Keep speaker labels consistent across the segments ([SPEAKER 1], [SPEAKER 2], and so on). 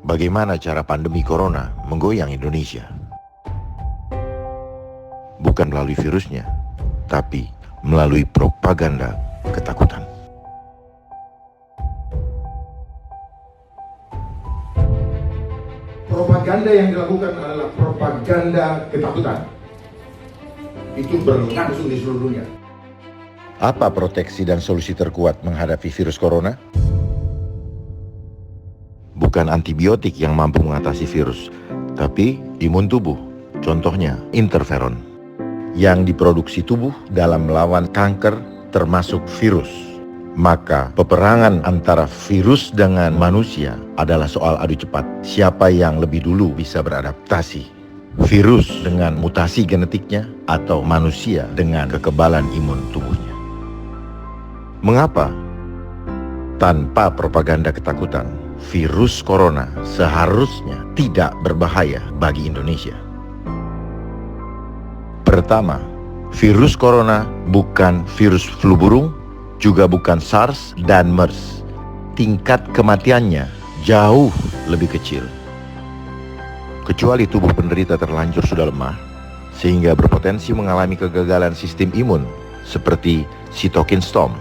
[SPEAKER 1] Bagaimana cara pandemi corona menggoyang Indonesia? Bukan melalui virusnya, tapi melalui propaganda ketakutan.
[SPEAKER 2] Propaganda yang dilakukan adalah propaganda ketakutan. Itu berlangsung di seluruh dunia.
[SPEAKER 1] Apa proteksi dan solusi terkuat menghadapi virus corona? Bukan antibiotik yang mampu mengatasi virus, tapi imun tubuh. Contohnya interferon, yang diproduksi tubuh dalam melawan kanker termasuk virus. Maka peperangan antara virus dengan manusia adalah soal adu cepat. Siapa yang lebih dulu bisa beradaptasi? Virus dengan mutasi genetiknya atau manusia dengan kekebalan imun tubuhnya? Mengapa? Tanpa propaganda ketakutan, virus corona seharusnya tidak berbahaya bagi Indonesia. Pertama, virus corona bukan virus flu burung, juga bukan SARS dan MERS. Tingkat kematiannya jauh lebih kecil. Kecuali tubuh penderita terlanjur sudah lemah, sehingga berpotensi mengalami kegagalan sistem imun seperti cytokine storm.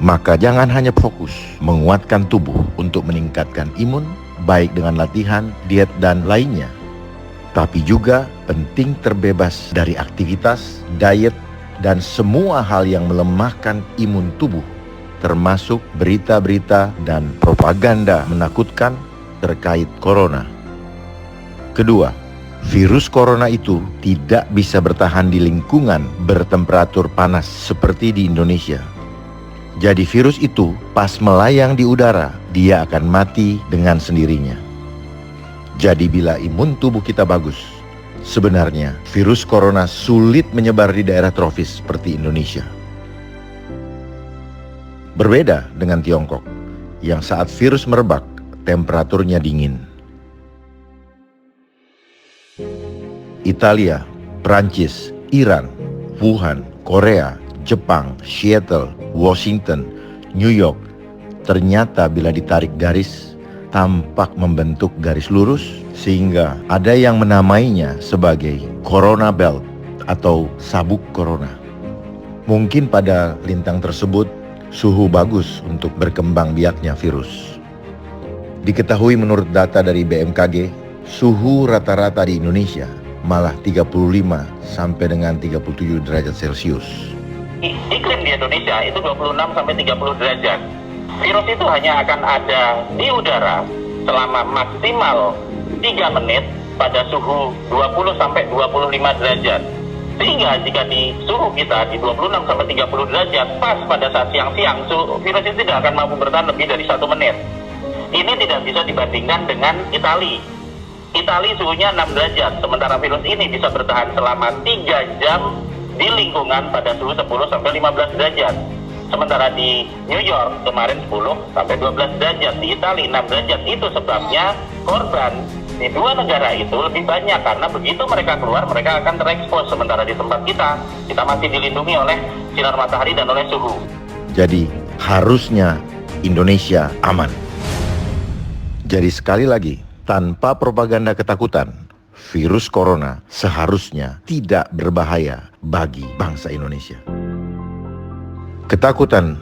[SPEAKER 1] Maka jangan hanya fokus menguatkan tubuh untuk meningkatkan imun, baik dengan latihan, diet, dan lainnya. Tapi juga penting terbebas dari aktivitas, diet, dan semua hal yang melemahkan imun tubuh, termasuk berita-berita dan propaganda menakutkan terkait corona. Kedua, virus corona itu tidak bisa bertahan di lingkungan bertemperatur panas seperti di Indonesia. Jadi virus itu pas melayang di udara, dia akan mati dengan sendirinya. Jadi bila imun tubuh kita bagus, sebenarnya virus corona sulit menyebar di daerah tropis seperti Indonesia. Berbeda dengan Tiongkok, yang saat virus merebak, temperaturnya dingin. Italia, Prancis, Iran, Wuhan, Korea, Jepang, Seattle, Washington, New York, ternyata bila ditarik garis, tampak membentuk garis lurus, sehingga ada yang menamainya sebagai Corona Belt atau sabuk corona. Mungkin pada lintang tersebut, suhu bagus untuk berkembang biaknya virus. Diketahui menurut data dari BMKG, suhu rata-rata di Indonesia malah 35 sampai dengan 37 derajat Celcius.
[SPEAKER 3] Iklim di Indonesia itu 26 sampai 30 derajat. Virus itu hanya akan ada di udara selama maksimal 3 menit pada suhu 20 sampai 25 derajat. Sehingga jika di suhu kita di 26 sampai 30 derajat pas pada saat siang-siang, virus itu tidak akan mampu bertahan lebih dari 1 menit. Ini tidak bisa dibandingkan dengan Italia. Italia suhunya 6 derajat, sementara virus ini bisa bertahan selama 3 jam di lingkungan pada suhu 10 sampai 15 derajat. Sementara di New York kemarin 10 sampai 12 derajat, di Italia 6 derajat. Itu sebabnya korban di dua negara itu lebih banyak, karena begitu mereka keluar mereka akan terekspos. Sementara di tempat kita masih dilindungi oleh sinar matahari dan oleh suhu.
[SPEAKER 1] Jadi harusnya Indonesia aman. Jadi sekali lagi, tanpa propaganda ketakutan, virus corona seharusnya tidak berbahaya bagi bangsa Indonesia. Ketakutan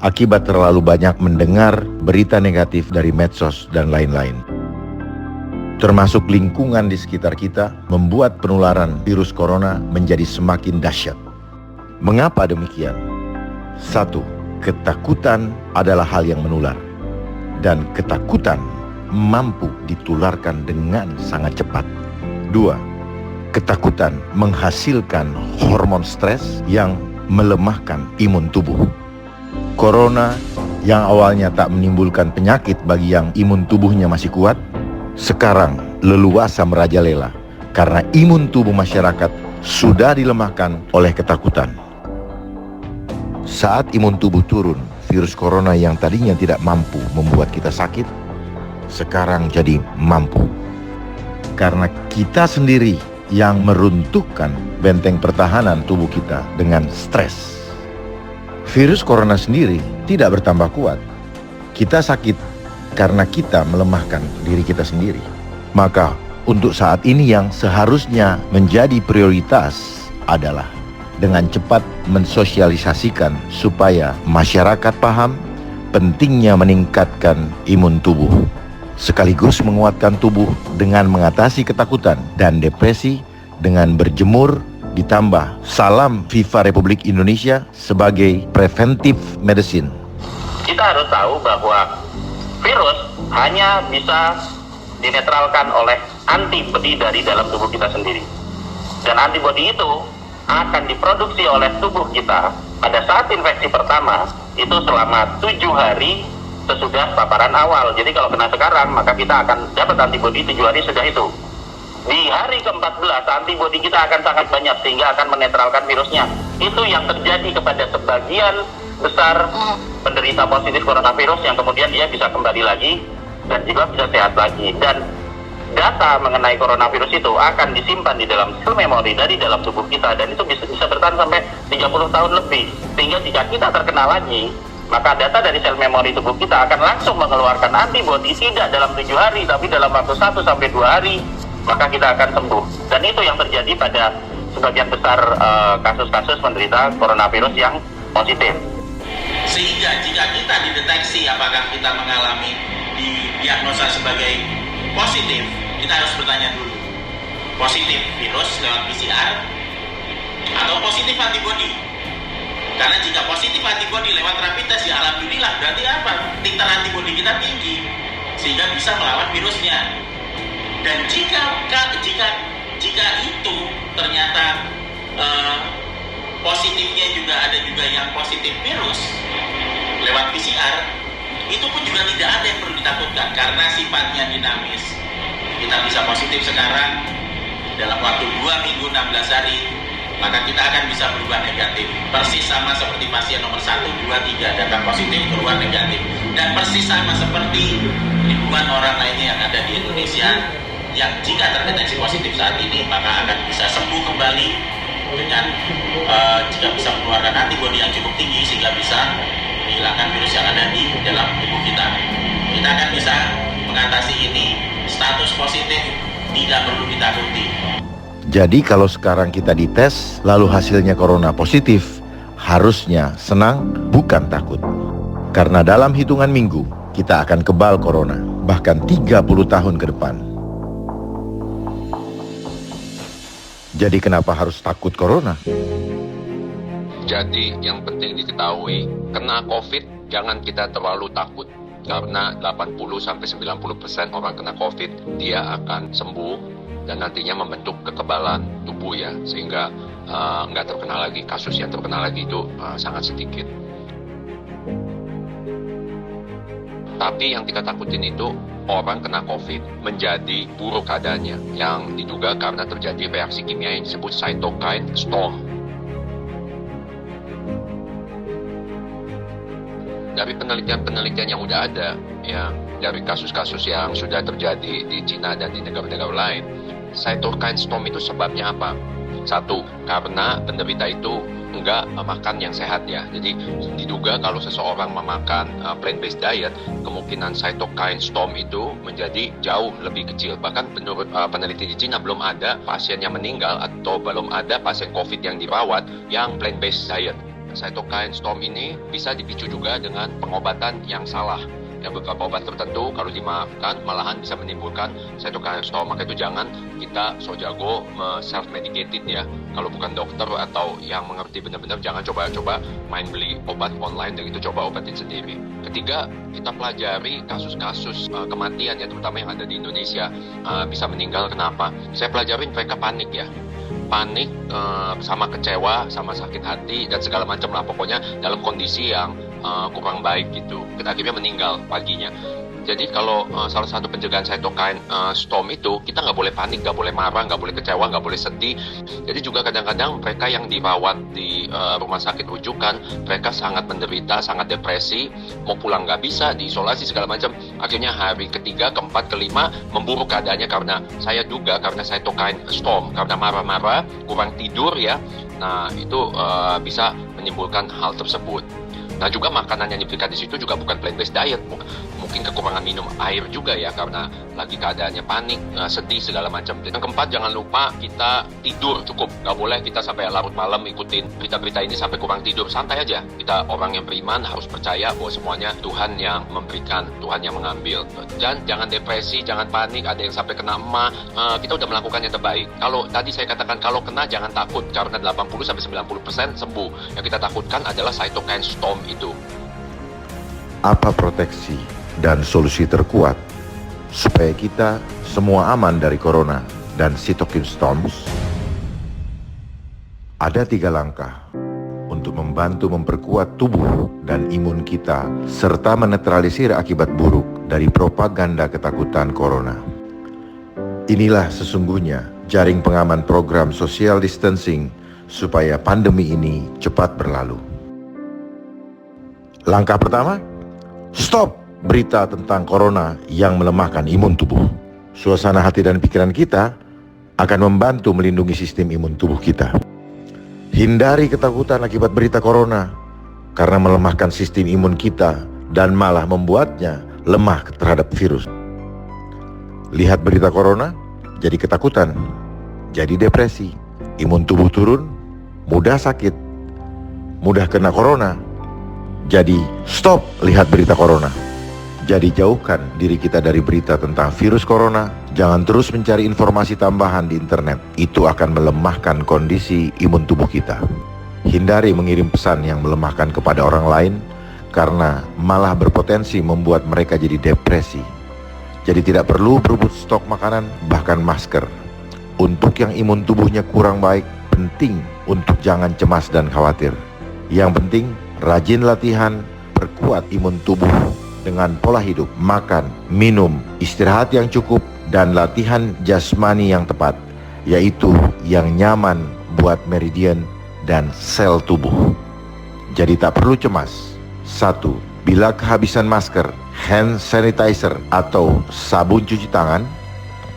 [SPEAKER 1] akibat terlalu banyak mendengar berita negatif dari medsos dan lain-lain, termasuk lingkungan di sekitar kita, membuat penularan virus corona menjadi semakin dahsyat. Mengapa demikian? 1. Ketakutan adalah hal yang menular, dan ketakutan mampu ditularkan dengan sangat cepat. 2. Ketakutan menghasilkan hormon stres yang melemahkan imun tubuh. Corona yang awalnya tak menimbulkan penyakit bagi yang imun tubuhnya masih kuat, sekarang leluasa merajalela karena imun tubuh masyarakat sudah dilemahkan oleh ketakutan. Saat imun tubuh turun, virus corona yang tadinya tidak mampu membuat kita sakit, sekarang jadi mampu. Karena kita sendiri yang meruntuhkan benteng pertahanan tubuh kita dengan stres. Virus corona sendiri tidak bertambah kuat. Kita sakit karena kita melemahkan diri kita sendiri. Maka untuk saat ini yang seharusnya menjadi prioritas adalah dengan cepat mensosialisasikan supaya masyarakat paham pentingnya meningkatkan imun tubuh, sekaligus menguatkan tubuh dengan mengatasi ketakutan dan depresi dengan berjemur, ditambah salam FIFA Republik Indonesia sebagai preventive medicine.
[SPEAKER 3] Kita harus tahu bahwa virus hanya bisa dinetralkan oleh antibodi dari dalam tubuh kita sendiri. Dan antibodi itu akan diproduksi oleh tubuh kita pada saat infeksi pertama itu selama 7 hari sesudah paparan awal. Jadi kalau kena sekarang, maka kita akan dapat antibodi 7 hari sudah itu. Di hari ke-14, antibodi kita akan sangat banyak sehingga akan menetralkan virusnya. Itu yang terjadi kepada sebagian besar penderita positif coronavirus yang kemudian dia bisa kembali lagi dan juga bisa sehat lagi. Dan data mengenai coronavirus itu akan disimpan di dalam sel memori dari dalam tubuh kita, dan itu bisa bertahan sampai 30 tahun lebih. Sehingga jika kita terkena lagi, maka data dari sel memori tubuh kita akan langsung mengeluarkan antibodi tidak dalam 7 hari, tapi dalam waktu 1 sampai 2 hari, maka kita akan sembuh. Dan itu yang terjadi pada sebagian besar kasus-kasus penderita coronavirus yang positif.
[SPEAKER 4] Sehingga jika kita dideteksi apakah kita mengalami didiagnosa sebagai positif, kita harus bertanya dulu, positif virus lewat PCR atau positif antibodi? Karena jika positif antibodi lewat rapid test, ya alhamdulillah, berarti apa? Titer antibodi kita tinggi sehingga bisa melawan virusnya. Dan jika itu ternyata positifnya juga ada juga yang positif virus lewat PCR, itu pun juga tidak ada yang perlu ditakutkan karena sifatnya dinamis. Kita bisa positif sekarang, dalam waktu 2 minggu 16 hari, maka kita akan bisa berubah negatif. Persis sama seperti pasien nomor 1, 2, 3 datang positif, keluar negatif. Dan persis sama seperti ribuan orang lainnya yang ada di Indonesia yang jika terdeteksi positif saat ini, maka akan bisa sembuh kembali dengan jika bisa mengeluarkan antibodi yang cukup tinggi sehingga bisa menghilangkan virus yang ada di dalam tubuh kita. Kita akan bisa mengatasi ini. Status positif tidak perlu ditakuti.
[SPEAKER 1] Jadi kalau sekarang kita dites lalu hasilnya corona positif, harusnya senang bukan takut. Karena dalam hitungan minggu kita akan kebal corona, bahkan 30 tahun ke depan. Jadi kenapa harus takut corona?
[SPEAKER 5] Jadi yang penting diketahui, kena COVID jangan kita terlalu takut. Karena 80-90% orang kena COVID, dia akan sembuh dan nantinya membentuk kekebalan tubuh ya, sehingga nggak terkena lagi. Kasus yang terkena lagi itu sangat sedikit. Tapi yang kita takutin itu orang kena COVID menjadi buruk keadaannya, yang diduga karena terjadi reaksi kimia yang disebut cytokine storm. Dari penelitian-penelitian yang udah ada, ya, dari kasus-kasus yang sudah terjadi di Cina dan di negara-negara lain, cytokine storm itu sebabnya apa? Satu, karena penderita itu enggak makan yang sehat ya. Jadi diduga kalau seseorang memakan plant-based diet, kemungkinan cytokine storm itu menjadi jauh lebih kecil. Bahkan menurut peneliti di Cina belum ada pasien yang meninggal atau belum ada pasien COVID yang dirawat yang plant-based diet. Cytokine storm ini bisa dipicu juga dengan pengobatan yang salah. Ya, beberapa obat tertentu kalau dimakan malahan bisa menimbulkan cytokine storm. Maka itu jangan kita so jago self-medicated ya. Kalau bukan dokter atau yang mengerti benar-benar, jangan coba-coba main beli obat online dan itu coba obatin sendiri. Ketiga, kita pelajari kasus-kasus kematian ya, terutama yang ada di Indonesia bisa meninggal. Kenapa? Saya pelajarin mereka panik ya. Panik, sama kecewa, sama sakit hati dan segala macam lah, pokoknya dalam kondisi yang kurang baik gitu. Akhirnya meninggal paginya. Jadi kalau salah satu pencegahan cytokine storm itu, kita nggak boleh panik, nggak boleh marah, nggak boleh kecewa, nggak boleh sedih. Jadi juga kadang-kadang mereka yang dirawat di rumah sakit rujukan, mereka sangat menderita, sangat depresi, mau pulang nggak bisa, diisolasi segala macam. Akhirnya hari ketiga, keempat, kelima memburuk keadaannya karena saya duga karena cytokine storm, karena marah-marah, kurang tidur ya. Nah itu bisa menimbulkan hal tersebut. Nah juga makanan yang diberikan di situ juga bukan plant-based diet, mungkin kekurangan minum air juga ya karena lagi keadaannya panik, sedih segala macam. Yang keempat, jangan lupa kita tidur cukup, nggak boleh kita sampai larut malam ikutin berita-berita ini sampai kurang tidur. Santai aja, kita orang yang beriman harus percaya bahwa semuanya Tuhan yang memberikan, Tuhan yang mengambil. Dan jangan depresi, jangan panik, ada yang sampai kena emah, kita udah melakukan yang terbaik. Kalau tadi saya katakan kalau kena jangan takut karena 80-90% sembuh. Yang kita takutkan adalah cytokine storm itu.
[SPEAKER 1] Apa proteksi dan solusi terkuat supaya kita semua aman dari corona dan cytokine storms? Ada 3 langkah untuk membantu memperkuat tubuh dan imun kita serta menetralisir akibat buruk dari propaganda ketakutan corona. Inilah sesungguhnya jaring pengaman program social distancing supaya pandemi ini cepat berlalu. Langkah pertama, stop berita tentang corona yang melemahkan imun tubuh. Suasana hati dan pikiran kita akan membantu melindungi sistem imun tubuh kita. Hindari ketakutan akibat berita corona karena melemahkan sistem imun kita dan malah membuatnya lemah terhadap virus. Lihat berita corona, jadi ketakutan, jadi depresi, imun tubuh turun, mudah sakit, mudah kena corona. Jadi stop lihat berita corona. Jadi jauhkan diri kita dari berita tentang virus corona. Jangan terus mencari informasi tambahan di internet. Itu akan melemahkan kondisi imun tubuh kita. Hindari mengirim pesan yang melemahkan kepada orang lain karena malah berpotensi membuat mereka jadi depresi. Jadi tidak perlu berebut stok makanan, bahkan masker. Untuk yang imun tubuhnya kurang baik, penting untuk jangan cemas dan khawatir. Yang penting, rajin latihan, perkuat imun tubuh dengan pola hidup, makan, minum, istirahat yang cukup, dan latihan jasmani yang tepat, yaitu yang nyaman buat meridian dan sel tubuh. Jadi tak perlu cemas. 1. Bila kehabisan masker, hand sanitizer, atau sabun cuci tangan.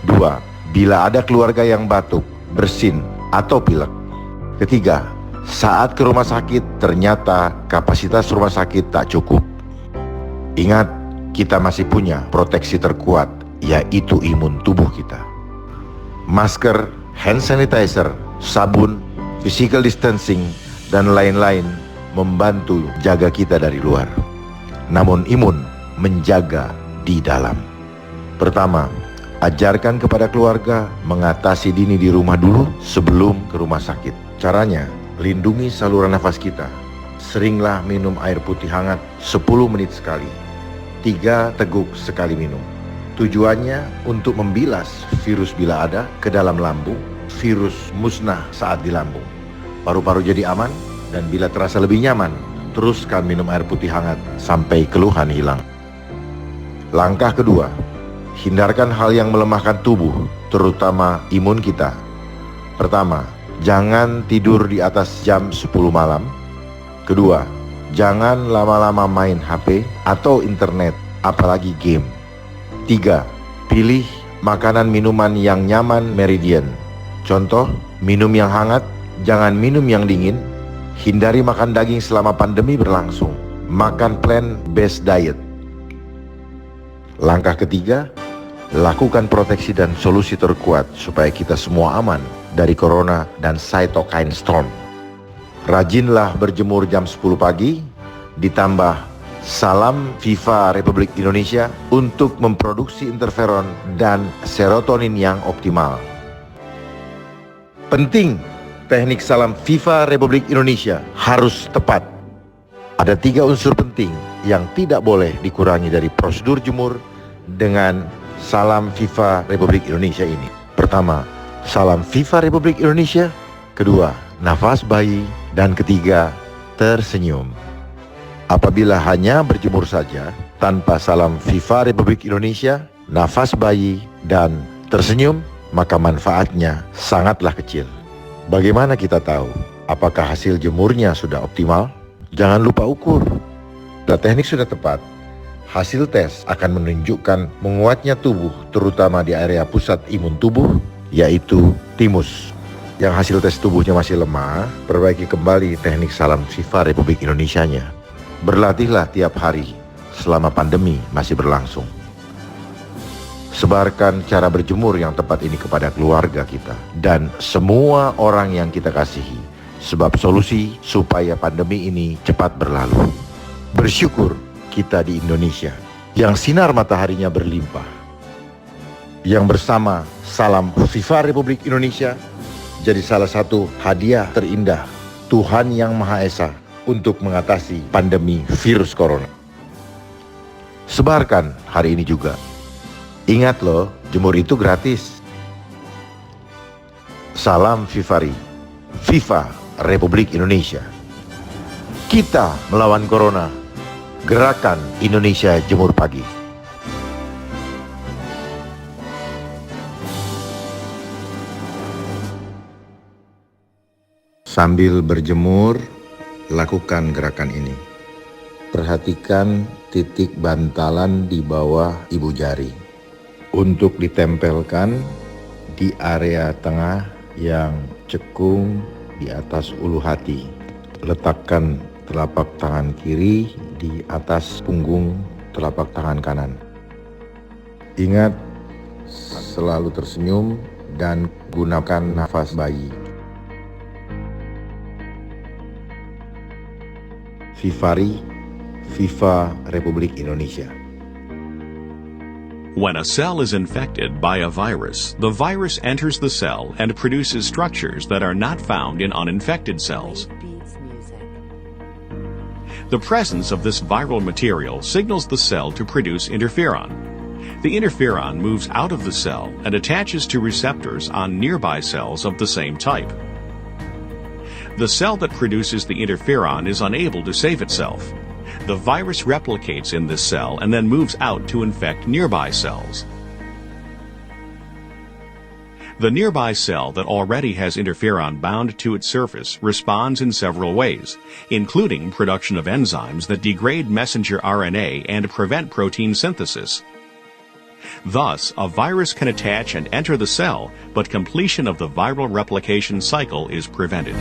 [SPEAKER 1] 2. Bila ada keluarga yang batuk, bersin, atau pilek. Ketiga, saat ke rumah sakit ternyata kapasitas rumah sakit tak cukup. Ingat, kita masih punya proteksi terkuat, yaitu imun tubuh kita. Masker, hand sanitizer, sabun, physical distancing, dan lain-lain membantu jaga kita dari luar. Namun imun menjaga di dalam. Pertama, ajarkan kepada keluarga mengatasi dini di rumah dulu sebelum ke rumah sakit. Caranya, lindungi saluran nafas kita. Seringlah minum air putih hangat 10 menit sekali. 3 teguk sekali minum. Tujuannya untuk membilas virus bila ada ke dalam lambung. Virus musnah saat di lambung. Paru-paru jadi aman, dan bila terasa lebih nyaman, teruskan minum air putih hangat sampai keluhan hilang. Langkah kedua, hindarkan hal yang melemahkan tubuh, terutama imun kita. Pertama, jangan tidur di atas jam 10 malam. Kedua, jangan lama-lama main HP atau internet, apalagi game. 3. Pilih makanan minuman yang nyaman meridian. Contoh, minum yang hangat, jangan minum yang dingin. Hindari makan daging selama pandemi berlangsung. Makan plant-based diet. Langkah ketiga, lakukan proteksi dan solusi terkuat supaya kita semua aman dari corona dan cytokine storm. Rajinlah berjemur jam 10 pagi, ditambah salam FIFA Republik Indonesia untuk memproduksi interferon dan serotonin yang optimal. Penting, teknik salam FIFA Republik Indonesia harus tepat. Ada 3 unsur penting yang tidak boleh dikurangi dari prosedur jemur dengan salam FIFA Republik Indonesia ini. Pertama, salam FIFA Republik Indonesia. Kedua, nafas bayi. Dan ketiga, tersenyum. Apabila hanya berjemur saja tanpa salam FIFA Republik Indonesia, nafas bayi, dan tersenyum, maka manfaatnya sangatlah kecil. Bagaimana kita tahu apakah hasil jemurnya sudah optimal? Jangan lupa ukur. Bila teknik sudah tepat, hasil tes akan menunjukkan menguatnya tubuh, terutama di area pusat imun tubuh, yaitu timus. Yang hasil tes tubuhnya masih lemah, perbaiki kembali teknik salam FIFA Republik Indonesia-nya. Berlatihlah tiap hari selama pandemi masih berlangsung. Sebarkan cara berjemur yang tepat ini kepada keluarga kita dan semua orang yang kita kasihi, sebab solusi supaya pandemi ini cepat berlalu. Bersyukur kita di Indonesia yang sinar mataharinya berlimpah, yang bersama salam FIFA Republik Indonesia jadi salah satu hadiah terindah Tuhan Yang Maha Esa untuk mengatasi pandemi virus corona. Sebarkan hari ini juga. Ingat loh, jemur itu gratis. Salam FIFA Republik Indonesia. Kita melawan corona. Gerakan Indonesia Jemur Pagi. Sambil berjemur, lakukan gerakan ini. Perhatikan titik bantalan di bawah ibu jari. Untuk ditempelkan di area tengah yang cekung di atas ulu hati. Letakkan telapak tangan kiri di atas punggung telapak tangan kanan. Ingat, selalu tersenyum dan gunakan nafas bayi. FIFA Republik Indonesia.
[SPEAKER 6] When a cell is infected by a virus, the virus enters the cell and produces structures that are not found in uninfected cells. The presence of this viral material signals the cell to produce interferon. The interferon moves out of the cell and attaches to receptors on nearby cells of the same type. The cell that produces the interferon is unable to save itself. The virus replicates in this cell and then moves out to infect nearby cells. The nearby cell that already has interferon bound to its surface responds in several ways, including production of enzymes that degrade messenger RNA and prevent protein synthesis. Thus, a virus can attach and enter the cell, but completion of the viral replication cycle is prevented.